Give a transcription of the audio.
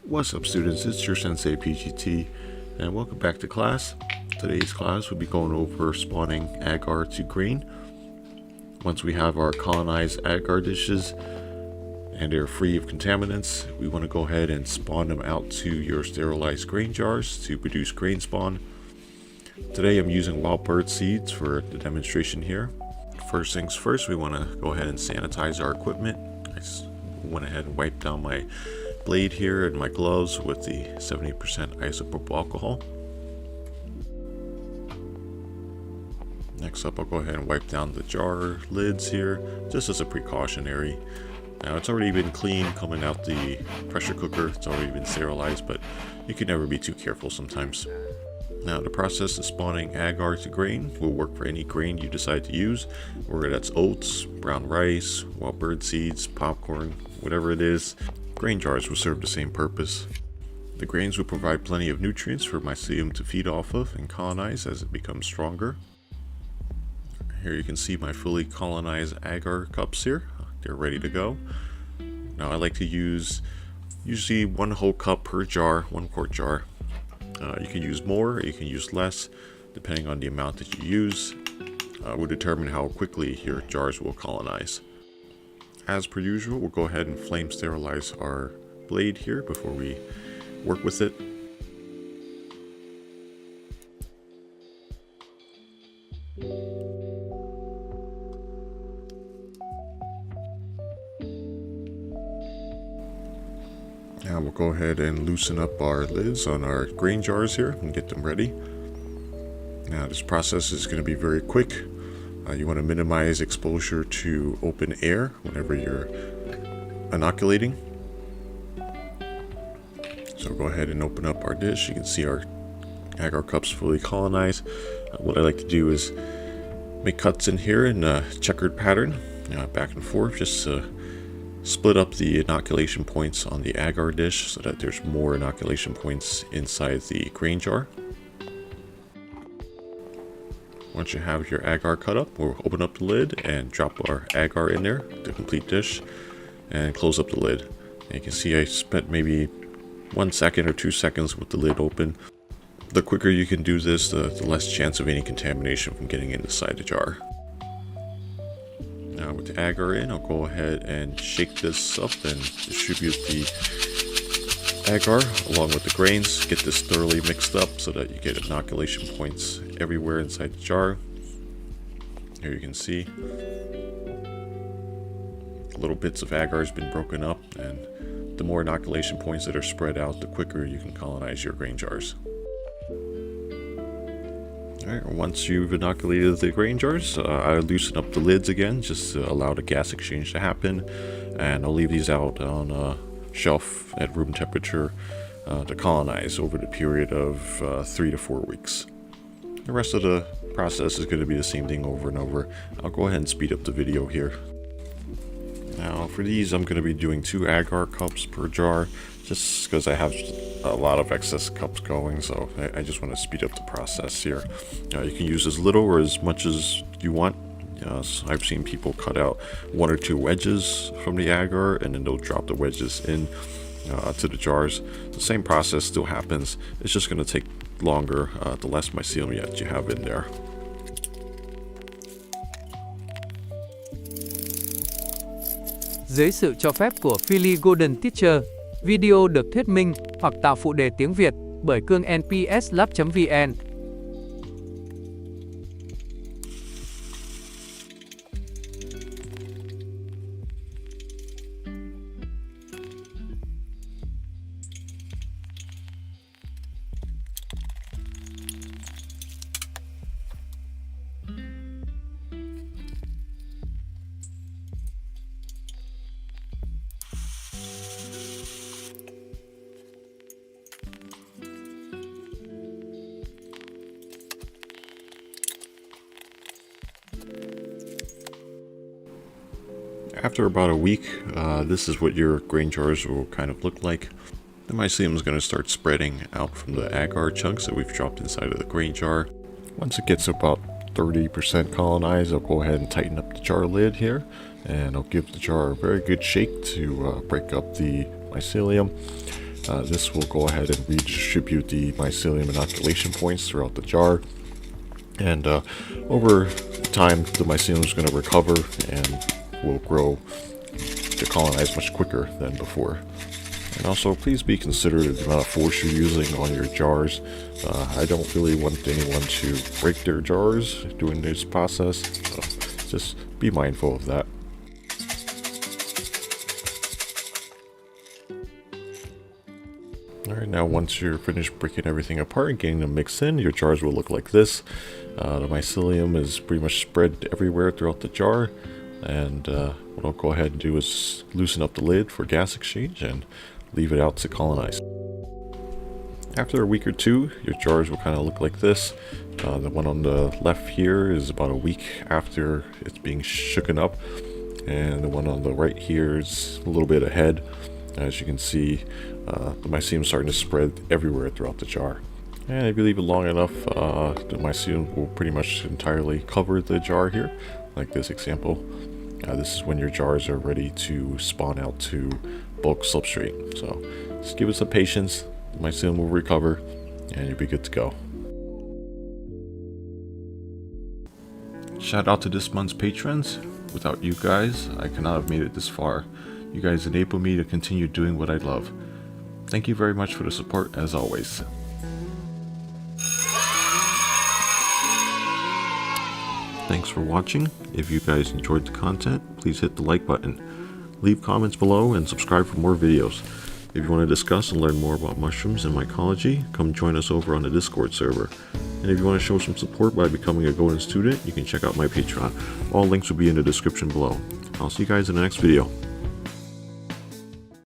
What's up, students? It's your sensei PGT, and welcome back to class. Today's class we'll be going over spawning agar to grain. Once we have our colonized agar dishes and they're free of contaminants, we want to go ahead and spawn them out to your sterilized grain jars to produce grain spawn. Today I'm using wild bird seeds for the demonstration here. First things first, we want to go ahead and sanitize our equipment. I just went ahead and wiped down my blade here and my gloves with the 70% isopropyl alcohol. Next up, I'll go ahead and wipe down the jar lids here just as a precautionary. Now it's already been cleaned coming out the pressure cooker. It's already been sterilized, but you can never be too careful sometimes. Now the process of spawning agar to grain will work for any grain you decide to use, whether that's oats, brown rice, wild bird seeds, popcorn, whatever it is. Grain jars will serve the same purpose. The grains will provide plenty of nutrients for mycelium to feed off of and colonize as it becomes stronger. Here you can see my fully colonized agar cups here. They're ready to go. Now I like to use usually 1 whole cup per jar, 1 quart jar. You can use more or you can use less, depending on the amount that you use. Will determine how quickly your jars will colonize. As per usual, we'll go ahead and flame sterilize our blade here before we work with it. Now we'll go ahead and loosen up our lids on our grain jars here and get them ready. Now this process is going to be very quick. You want to minimize exposure to open air whenever you're inoculating. So go ahead and open up our dish. You can see our agar cups fully colonized. What I like to do is make cuts in here in a checkered pattern, back and forth, just to split up the inoculation points on the agar dish so that there's more inoculation points inside the grain jar. Once you have your agar cut up, we'll open up the lid and drop our agar in there, the complete dish, and close up the lid. And you can see I spent maybe 1 second or 2 seconds with the lid open. The quicker you can do this, the less chance of any contamination from getting inside the jar. Now with the agar in, I'll go ahead and shake this up and distribute the agar along with the grains. Get this thoroughly mixed up so that you get inoculation points everywhere inside the jar. Here you can see little bits of agar has been broken up, and the more inoculation points that are spread out, the quicker you can colonize your grain jars. Alright, once you've inoculated the grain jars, I loosen up the lids again just to allow the gas exchange to happen, and I'll leave these out on a shelf at room temperature to colonize over the period of 3 to 4 weeks. The rest of the process is going to be the same thing over and over. I'll go ahead and speed up the video here. Now for these, I'm going to be doing 2 agar cups per jar, just because I have a lot of excess cups going, so I just want to speed up the process here. You can use as little or as much as you want. So I've seen people cut out 1 or 2 wedges from the agar, and then they'll drop the wedges in to the jars. The same process still happens. It's just going to take longer the less mycelium that you have in there. Dưới sự cho phép của PhillyGoldenTeacher, video được thuyết minh hoặc tạo phụ đề tiếng Việt bởi Cương NpsLab.vn. After about a week, this is what your grain jars will kind of look like. The mycelium is going to start spreading out from the agar chunks that we've dropped inside of the grain jar. Once it gets about 30% colonized, I'll go ahead and tighten up the jar lid here, and I'll give the jar a very good shake to break up the mycelium. This will go ahead and redistribute the mycelium inoculation points throughout the jar. And over time, the mycelium is going to recover and will grow to colonize much quicker than before. And also, please be considerate of the amount of force you're using on your jars. I don't really want anyone to break their jars during this process, so just be mindful of that. Alright, now once you're finished breaking everything apart and getting them mixed in, your jars will look like this. The mycelium is pretty much spread everywhere throughout the jar, and what I'll go ahead and do is loosen up the lid for gas exchange and leave it out to colonize. After a week or two, your jars will kind of look like this. The one on the left here is about a week after it's being shooken up, and the one on the right here is a little bit ahead. As you can see, the mycelium is starting to spread everywhere throughout the jar. And if you leave it long enough, the mycelium will pretty much entirely cover the jar here, like this example. This is when your jars are ready to spawn out to bulk substrate. So just give it some patience, the mycelium will recover, and you'll be good to go. Shout out to this month's patrons. Without you guys, I could not have made it this far. You guys enable me to continue doing what I love. Thank you very much for the support, as always. Thanks for watching. If you guys enjoyed the content, please hit the like button. Leave comments below and subscribe for more videos. If you want to discuss and learn more about mushrooms and mycology, come join us over on the Discord server. And if you want to show some support by becoming a Golden student, you can check out my Patreon. All links will be in the description below. I'll see you guys in the next video.